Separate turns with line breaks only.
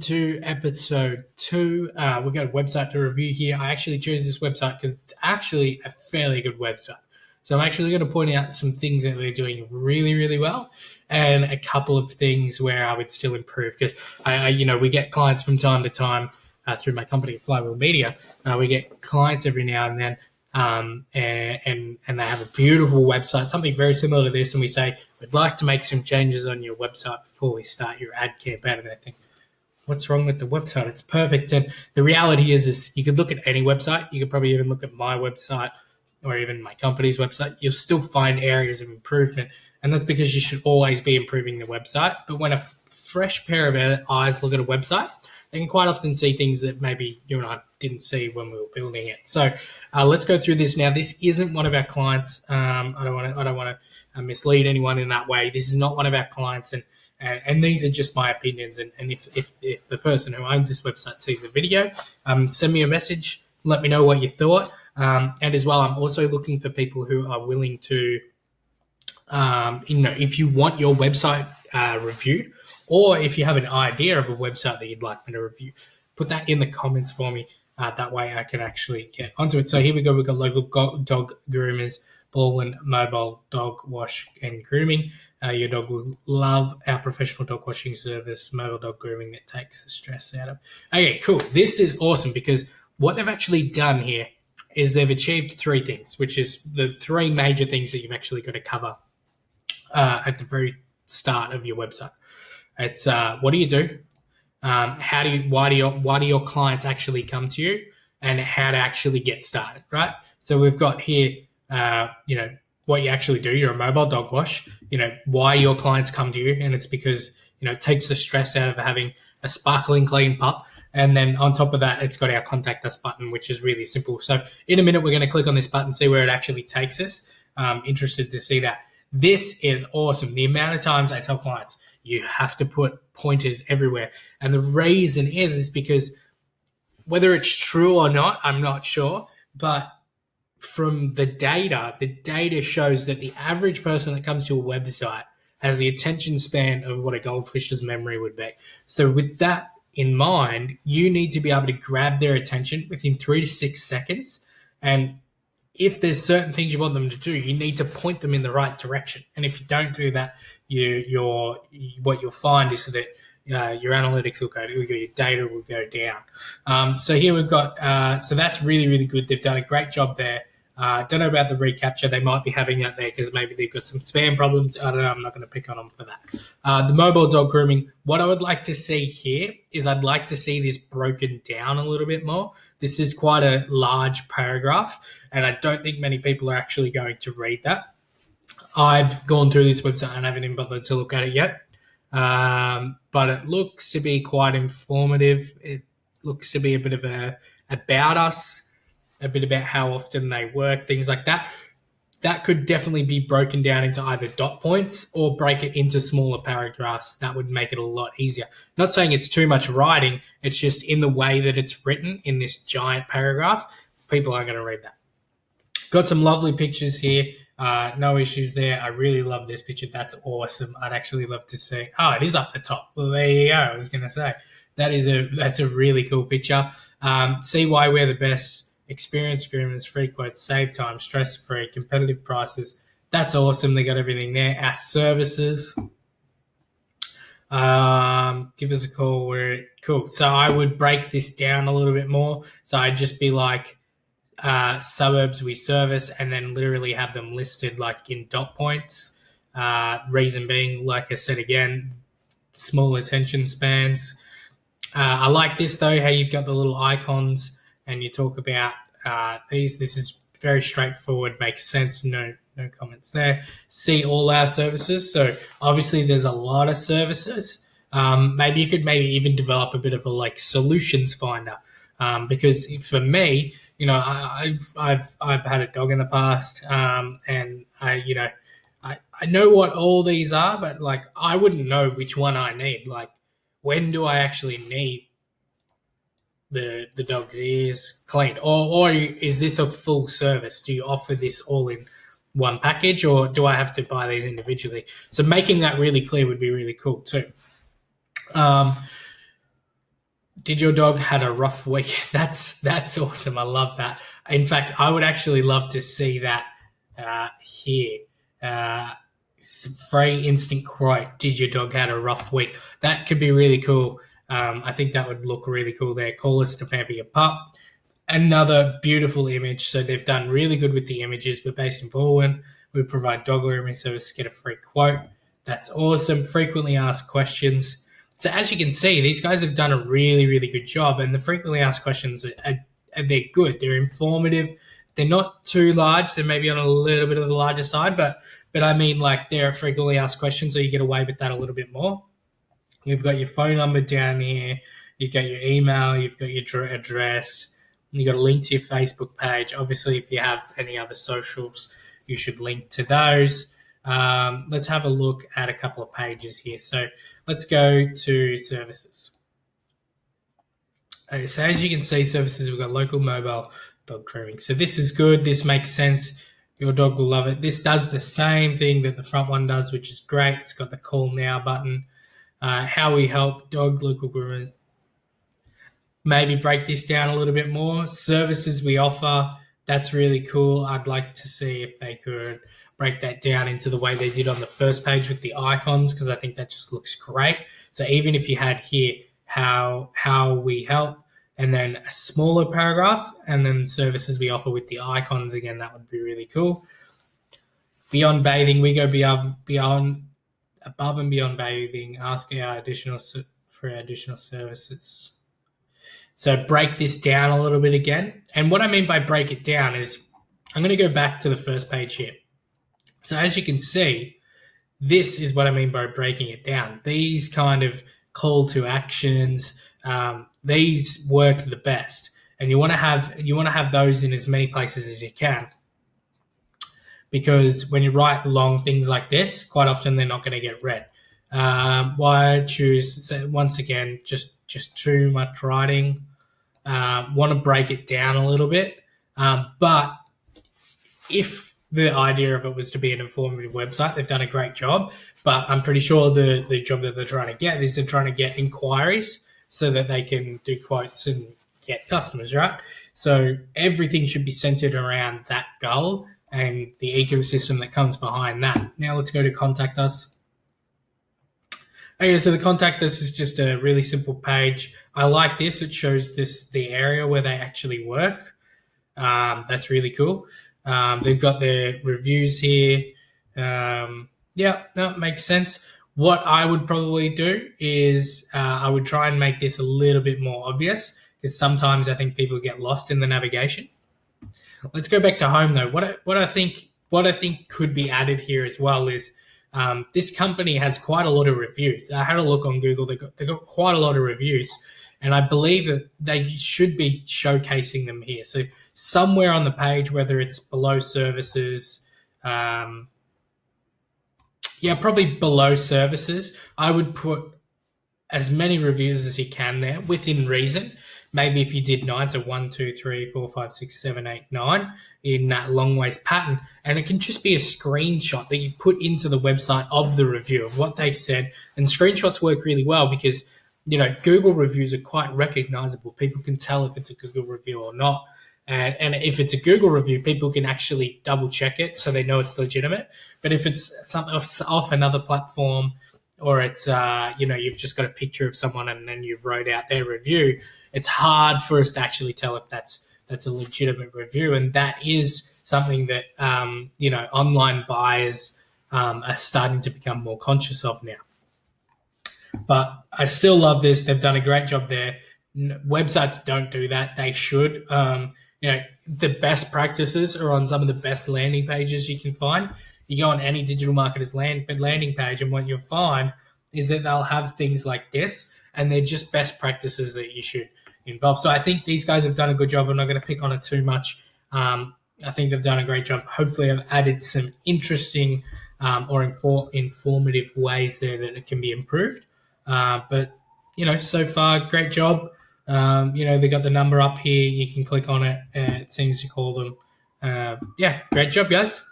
to episode 2. We've got a website to review here. I actually chose this website because it's actually a fairly good website. So I'm actually going to point out some things that they're doing really, really well, and a couple of things where I would still improve. Because we get clients from time to time through my company, Flywheel Media. We get clients every now and then. And they have a beautiful website, something very similar to this, and we say, we'd like to make some changes on your website before we start your ad campaign. And they think, what's wrong with the website? It's perfect. And the reality is you could look at any website. You could probably even look at my website or even my company's website. You'll still find areas of improvement. And that's because you should always be improving the website. But when a fresh pair of eyes look at a website, they can quite often see things that maybe you and I didn't see when we were building it. So let's go through this now. This isn't one of our clients. I don't want to mislead anyone in that way. This is not one of our clients, and these are just my opinions. And if the person who owns this website sees the video, send me a message. Let me know what you thought. And as well, I'm also looking for people who are willing to, if you want your website reviewed, or if you have an idea of a website that you'd like me to review, put that in the comments for me. That way I can actually get onto it. So here we go. We've got local dog groomers, Baldwin Mobile Dog Wash and Grooming. Your dog will love our professional dog washing service, mobile dog grooming that takes the stress out of. Okay, cool. This is awesome because what they've actually done here is they've achieved 3 things, which is the 3 major things that you've actually got to cover at the very start of your website. It's what do you do? Why do your clients actually come to you, and how to actually get started, right? So we've got here, what you actually do. You're a mobile dog wash. Why your clients come to you, and it's because it takes the stress out of having a sparkling clean pup. And then on top of that, it's got our contact us button, which is really simple. So in a minute, we're going to click on this button, see where it actually takes us. Interested to see that. This is awesome. The amount of times I tell clients, you have to put pointers everywhere. And the reason is because whether it's true or not, I'm not sure. But from the data shows that the average person that comes to a website has the attention span of what a goldfish's memory would be. So with that in mind, you need to be able to grab their attention within 3 to 6 seconds. And if there's certain things you want them to do, you need to point them in the right direction. And if you don't do that, what you'll find is that your analytics will go, your data will go down. So here we've got, so that's really, really good. They've done a great job there. Don't know about the reCAPTCHA. They might be having that there because maybe they've got some spam problems. I don't know. I'm not going to pick on them for that. The mobile dog grooming, what I would like to see here is I'd like to see this broken down a little bit more. This is quite a large paragraph, and I don't think many people are actually going to read that. I've gone through this website and haven't even bothered to look at it yet, but it looks to be quite informative. It looks to be a bit of about us, a bit about how often they work, things like that. That could definitely be broken down into either dot points or break it into smaller paragraphs. That would make it a lot easier. Not saying it's too much writing. It's just in the way that it's written in this giant paragraph, people aren't going to read that. Got some lovely pictures here. No issues there. I really love this picture. That's awesome. I'd actually love to see. Oh, it is up the top. Well, there you go. I was going to say that's a really cool picture. See why we're the best. Experienced groomers, free quotes, save time, stress-free, competitive prices. That's awesome. They got everything there. Our services. Give us a call. We're cool. So I would break this down a little bit more. So I'd just be like suburbs we service, and then literally have them listed like in dot points. Reason being, like I said again, small attention spans. I like this though, how you've got the little icons. And you talk about these. This is very straightforward, makes sense. No comments there. See all our services. So obviously there's a lot of services. Maybe you could even develop a bit of a solutions finder, because for me, I've had a dog in the past, and I know what all these are, but I wouldn't know which one I need. When do I actually need the dog's ears cleaned, or is this a full service? Do you offer this all in one package, or do I have to buy these individually? So making that really clear would be really cool too. Did your dog had a rough week? That's awesome. I love that. In fact, I would actually love to see that here. Very instant quote. Did your dog had a rough week? That could be really cool. I think that would look really cool there. Call us to pamper your pup. Another beautiful image. So they've done really good with the images. We're based in Baldwin. We provide dog grooming service. Get a free quote. That's awesome. Frequently asked questions. So as you can see, these guys have done a really, really good job. And the frequently asked questions they're good. They're informative. They're not too large. They're maybe on a little bit of the larger side, but I mean, like, they're frequently asked questions, so you get away with that a little bit more. You've got your phone number down here. You've got your email. You've got your address. You've got a link to your Facebook page. Obviously, if you have any other socials, you should link to those. Let's have a look at a couple of pages here. So let's go to services. Okay, so as you can see, services, we've got local, mobile, dog grooming. So this is good. This makes sense. Your dog will love it. This does the same thing that the front one does, which is great. It's got the call now button. How we help dog local groomers. Maybe break this down a little bit more. Services we offer. That's really cool. I'd like to see if they could break that down into the way they did on the first page with the icons, because I think that just looks great. So even if you had here how we help, and then a smaller paragraph, and then services we offer with the icons again, that would be really cool. Beyond bathing, we go above and beyond bathing, ask for our additional services. So break this down a little bit again. And what I mean by break it down is, I'm going to go back to the first page here. So as you can see, this is what I mean by breaking it down. These kind of call to actions, these work the best, and you want to have those in as many places as you can, because when you write long things like this, quite often they're not going to get read. Why choose? So once again, just too much writing. Want to break it down a little bit, but if the idea of it was to be an informative website, they've done a great job. But I'm pretty sure the job that they're trying to get is they're trying to get inquiries so that they can do quotes and get customers, right? So everything should be centered around that goal and the ecosystem that comes behind that. Now let's go to contact us. Okay, so the contact us is just a really simple page. I like this. It shows the area where they actually work. That's really cool. They've got their reviews here. Yeah, no, it makes sense. What I would probably do is I would try and make this a little bit more obvious, because sometimes I think people get lost in the navigation. Let's go back to home though. What I think could be added here as well is this company has quite a lot of reviews. I had a look on Google. They got quite a lot of reviews, and I believe that they should be showcasing them here. So somewhere on the page, whether it's below services, probably below services, I would put as many reviews as you can there within reason. Maybe if you did 9, so 1, 2, 3, 4, 5, 6, 7, 8, 9 in that long ways pattern. And it can just be a screenshot that you put into the website of the review of what they said. And screenshots work really well because, Google reviews are quite recognizable. People can tell if it's a Google review or not. And if it's a Google review, people can actually double check it so they know it's legitimate. But if it's something off another platform, or it's, you've just got a picture of someone and then you wrote out their review, it's hard for us to actually tell if that's a legitimate review. And that is something that, online buyers are starting to become more conscious of now. But I still love this. They've done a great job there. Websites don't do that. They should. The best practices are on some of the best landing pages you can find. You go on any digital marketer's landing page, and what you'll find is that they'll have things like this, and they're just best practices that you should involve. So I think these guys have done a good job. I'm not going to pick on it too much. I think they've done a great job. Hopefully I've added some interesting or informative ways there that it can be improved. But so far, great job. They got the number up here. You can click on it. It seems to call them. Great job, guys.